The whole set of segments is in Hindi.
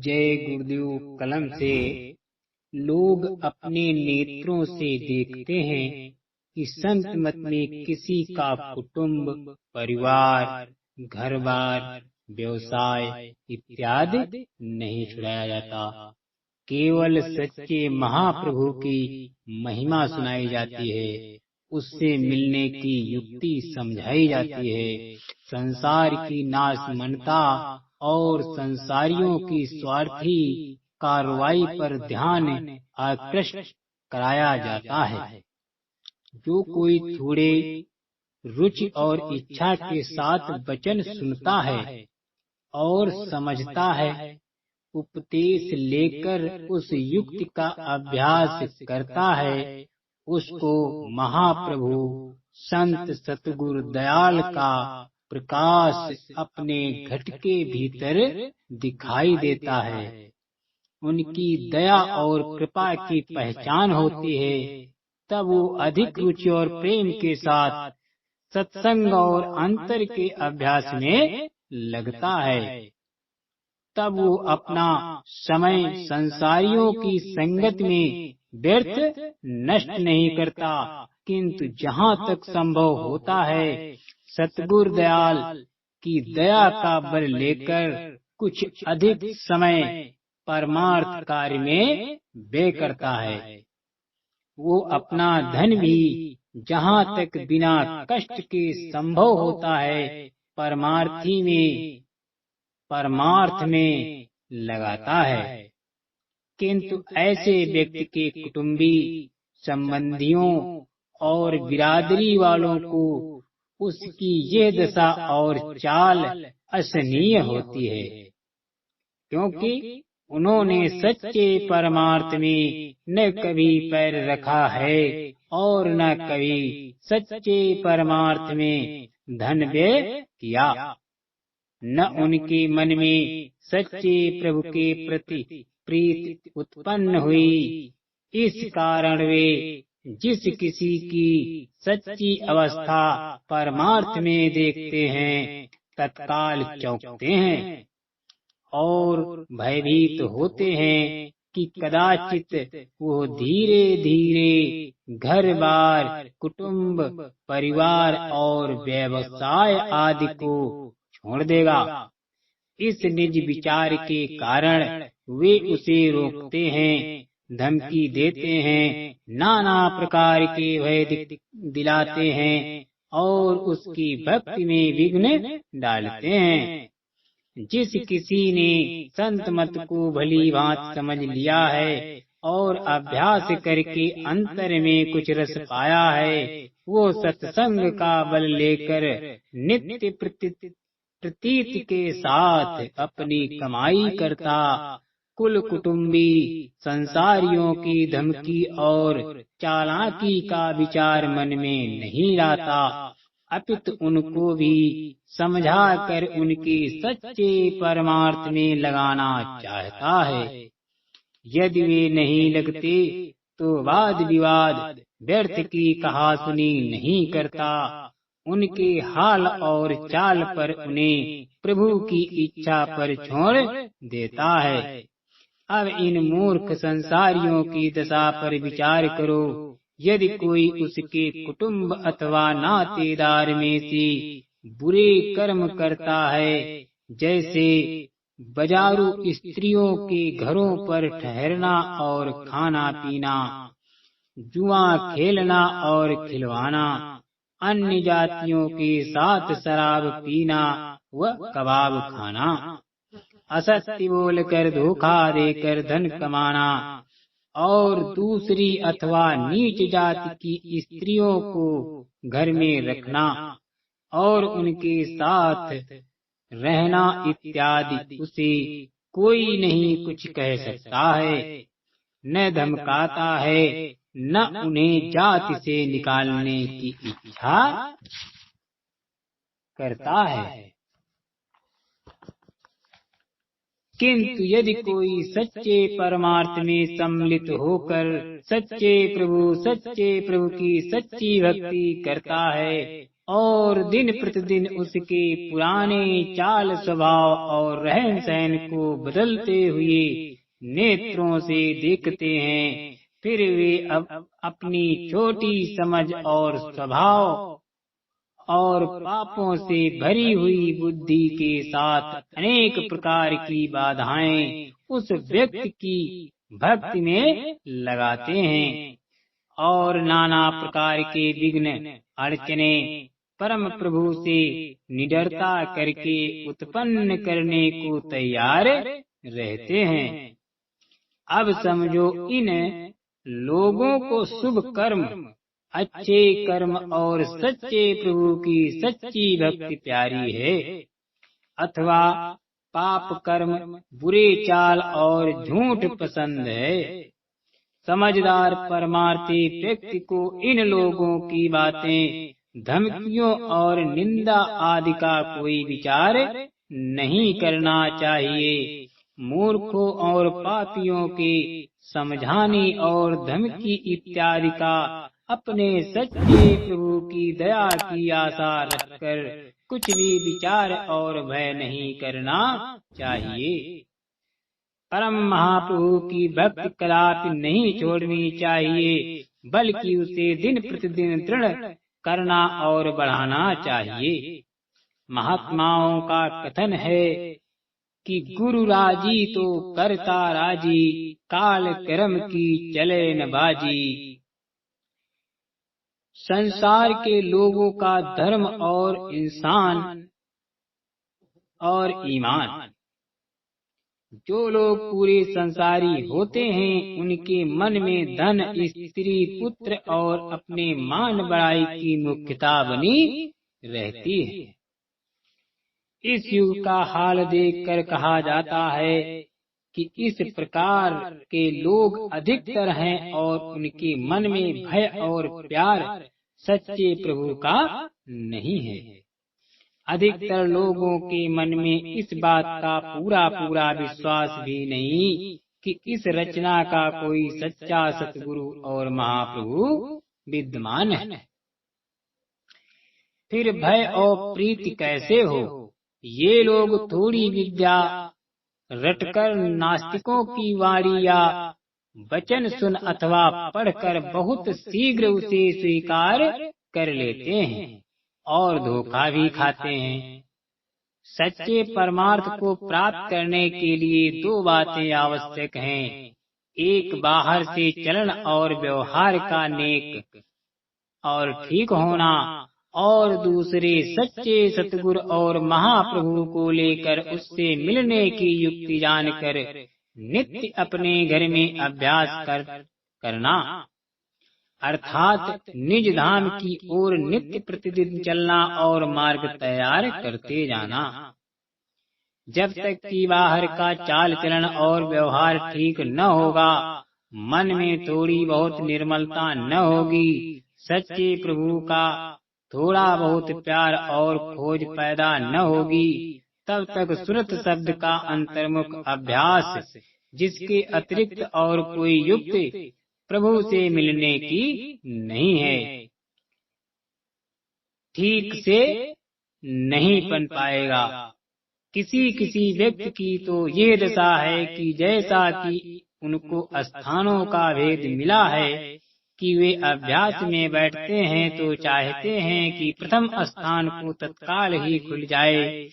जय गुरुदेव कलम से लोग अपने नेत्रों से देखते हैं कि संत मत में किसी का कुटुंब, परिवार, घर-बार, व्यवसाय इत्यादि नहीं छुड़ाया जाता। केवल सच्चे महाप्रभु की महिमा सुनाई जाती है, उससे मिलने की युक्ति समझाई जाती है, संसार की नाशमनता और संसारियों की स्वार्थी कार्रवाई पर ध्यान आकृष्ट कराया जाता है। जो कोई थोड़े रुचि और इच्छा के साथ वचन सुनता है और समझता है, उपदेश लेकर उस युक्ति का अभ्यास करता है, उसको महाप्रभु संत सतगुरु दयाल का प्रकाश अपने घट के भीतर दिखाई देता है। उनकी दया और कृपा की पहचान होती है, तब वो अधिक रुचि और प्रेम के साथ सत्संग और अंतर के अभ्यास में लगता है। तब वो अपना समय संसारियों की संगत में व्यर्थ नष्ट नहीं करता, किंतु जहाँ तक संभव होता है सतगुरु दयाल की दया का बल लेकर कुछ अधिक समय परमार्थ कार्य में व्यय करता है। वो अपना धन भी जहाँ तक बिना कष्ट के संभव होता है परमार्थ में लगाता है। किंतु ऐसे व्यक्ति के कुटुंबी, संबंधियों और बिरादरी वालों को उसकी ये दशा और चाल असहनीय होती है, क्योंकि उन्होंने सच्चे परमार्थ में न कभी पैर रखा है और न कभी सच्चे परमार्थ में धन व्यय किया। न उनके मन में सच्चे प्रभु के प्रति प्रीति उत्पन्न हुई। इस कारण वे जिस किसी की सच्ची अवस्था परमार्थ में देखते हैं, तत्काल चौंकते हैं और भयभीत होते हैं कि कदाचित वो धीरे धीरे घर-बार, कुटुंब, परिवार और व्यवसाय आदि को छोड़ देगा। इस निज विचार के कारण वे उसे रोकते हैं, धमकी देते हैं, नाना प्रकार के भय दिलाते हैं और उसकी भक्ति में विघ्न डालते हैं। जिस किसी ने संत मत को भली भांति समझ लिया है और अभ्यास करके अंतर में कुछ रस पाया है, वो सत्संग का बल लेकर नित्य प्रतीत के साथ अपनी कमाई करता, कुल कुटुंबी संसारियों की धमकी और चालाकी का विचार मन में नहीं लाता, अपितु उनको भी समझा कर उनके सच्चे परमार्थ में लगाना चाहता है। यदि वे नहीं लगते तो वाद विवाद व्यर्थ की कहासुनी नहीं करता। उनके हाल और चाल पर उन्हें प्रभु की इच्छा पर छोड़ देता है। अब इन मूर्ख संसारियों की दशा पर विचार करो। यदि कोई उसके कुटुंब अथवा नातेदार में से बुरे कर्म करता है, जैसे बाजारू स्त्रियों के घरों पर ठहरना और खाना पीना, जुआ खेलना और खिलवाना, अन्य जातियों के साथ शराब पीना व कबाब खाना, असत्य बोलकर धोखा देकर धन कमाना और दूसरी अथवा नीच जाति की स्त्रियों को घर में रखना और उनके साथ रहना इत्यादि, उसे कोई नहीं कुछ कह सकता है, न धमकाता है, न उन्हें जाति से निकालने की इच्छा करता है। किंतु यदि कोई सच्चे परमार्थ में सम्मिलित होकर सच्चे प्रभु की सच्ची भक्ति करता है और दिन प्रतिदिन उसके पुराने चाल स्वभाव और रहन सहन को बदलते हुए नेत्रों से देखते हैं, फिर वे अब अपनी छोटी समझ और स्वभाव और पापों से भरी हुई बुद्धि के साथ अनेक प्रकार की बाधाएं उस व्यक्ति की भक्ति में लगाते हैं और नाना प्रकार के विघ्न अड़चने परम प्रभु से निडरता करके उत्पन्न करने को तैयार रहते हैं। अब समझो, इन लोगों को शुभ कर्म, अच्छे कर्म और सच्चे प्रभु की सच्ची भक्ति प्यारी है, अथवा पाप कर्म, बुरे चाल और झूठ पसंद है। समझदार परमार्थी व्यक्ति को इन लोगों की बातें, धमकियों और निंदा आदि का कोई विचार नहीं करना चाहिए। मूर्खों और पापियों के समझाने और धमकी इत्यादि का अपने सच्चे प्रभु की दया की आशा रखकर कुछ भी विचार और भय नहीं करना चाहिए। परम महाप्रभु की भक्ति कदापि नहीं छोड़नी चाहिए, बल्कि उसे दिन प्रतिदिन दृढ़ करना और बढ़ाना चाहिए। महात्माओं का कथन है कि गुरु राजी तो करता राजी, काल कर्म की चले न बाजी। संसार के लोगों का धर्म और इंसान और ईमान। जो लोग पूरे संसारी होते हैं, उनके मन में धन, स्त्री, पुत्र और अपने मान बढ़ाई की मुख्यता बनी रहती है। इस युग का हाल देखकर कहा जाता है कि इस प्रकार के लोग अधिकतर हैं और उनके मन में भय और प्यार सच्चे प्रभु का नहीं है। अधिकतर लोगों के मन में इस बात का पूरा विश्वास भी नहीं कि इस रचना का कोई सच्चा सतगुरु और महाप्रभु विद्यमान है। फिर भय और प्रीति कैसे हो? ये लोग थोड़ी विद्या रटकर नास्तिकों की वाणी या वचन सुन अथवा पढ़कर बहुत शीघ्र उसे स्वीकार कर लेते हैं और धोखा भी खाते हैं। सच्चे परमार्थ को प्राप्त करने के लिए दो बातें आवश्यक हैं। एक, बाहर से चलन और व्यवहार का नेक और ठीक होना, और दूसरे सच्चे सतगुरु और महाप्रभु को लेकर उससे मिलने की युक्ति जानकर नित्य अपने घर में अभ्यास करना, अर्थात निज धाम की ओर नित्य प्रतिदिन चलना और मार्ग तैयार करते जाना। जब तक कि बाहर का चाल चलन और व्यवहार ठीक न होगा, मन में थोड़ी बहुत निर्मलता न होगी, सच्चे प्रभु का थोड़ा बहुत प्यार और खोज पैदा न होगी, तब तक सुरत शब्द का अंतर्मुख अभ्यास, जिसके अतिरिक्त और कोई युक्ति प्रभु से मिलने की नहीं है, ठीक से नहीं बन पाएगा। किसी व्यक्ति की तो ये दशा है कि जैसा कि उनको स्थानों का भेद मिला है कि वे अभ्यास में बैठते हैं तो चाहते हैं कि प्रथम स्थान को तत्काल ही खुल जाए,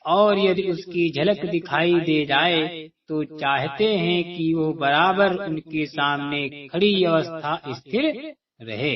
और यदि उसकी झलक दिखाई दे जाए तो चाहते हैं कि वो बराबर उनके सामने खड़ी अवस्था स्थिर रहे।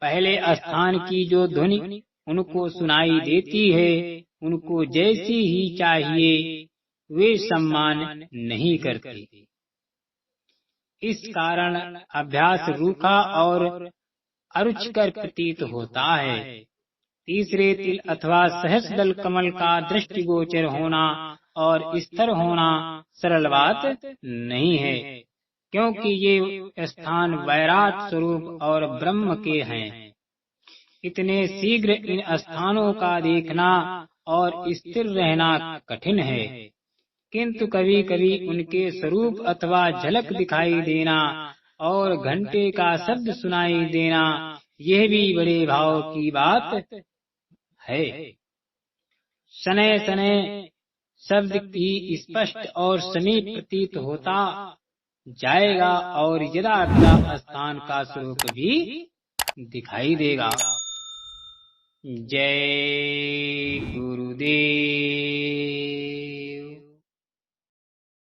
पहले स्थान की जो ध्वनि उनको सुनाई देती है, उनको जैसी ही चाहिए वे सम्मान नहीं करते। इस कारण अभ्यास रूखा और अरुचिकर प्रतीत होता है। तीसरे तिल अथवा सहस्रदल कमल का दृष्टिगोचर होना और स्थिर होना सरल बात नहीं है, क्योंकि ये स्थान वैराट स्वरूप और ब्रह्म के हैं। इतने शीघ्र इन स्थानों का देखना और स्थिर रहना कठिन है, किंतु कभी कभी उनके स्वरूप अथवा झलक दिखाई देना और घंटे का शब्द सुनाई देना, यह भी बड़े भाव की बात है। शनैः शनैः शब्द की स्पष्ट और समीप प्रतीत होता जाएगा और यदा स्थान का स्वरूप भी दिखाई देगा। जय गुरुदेव।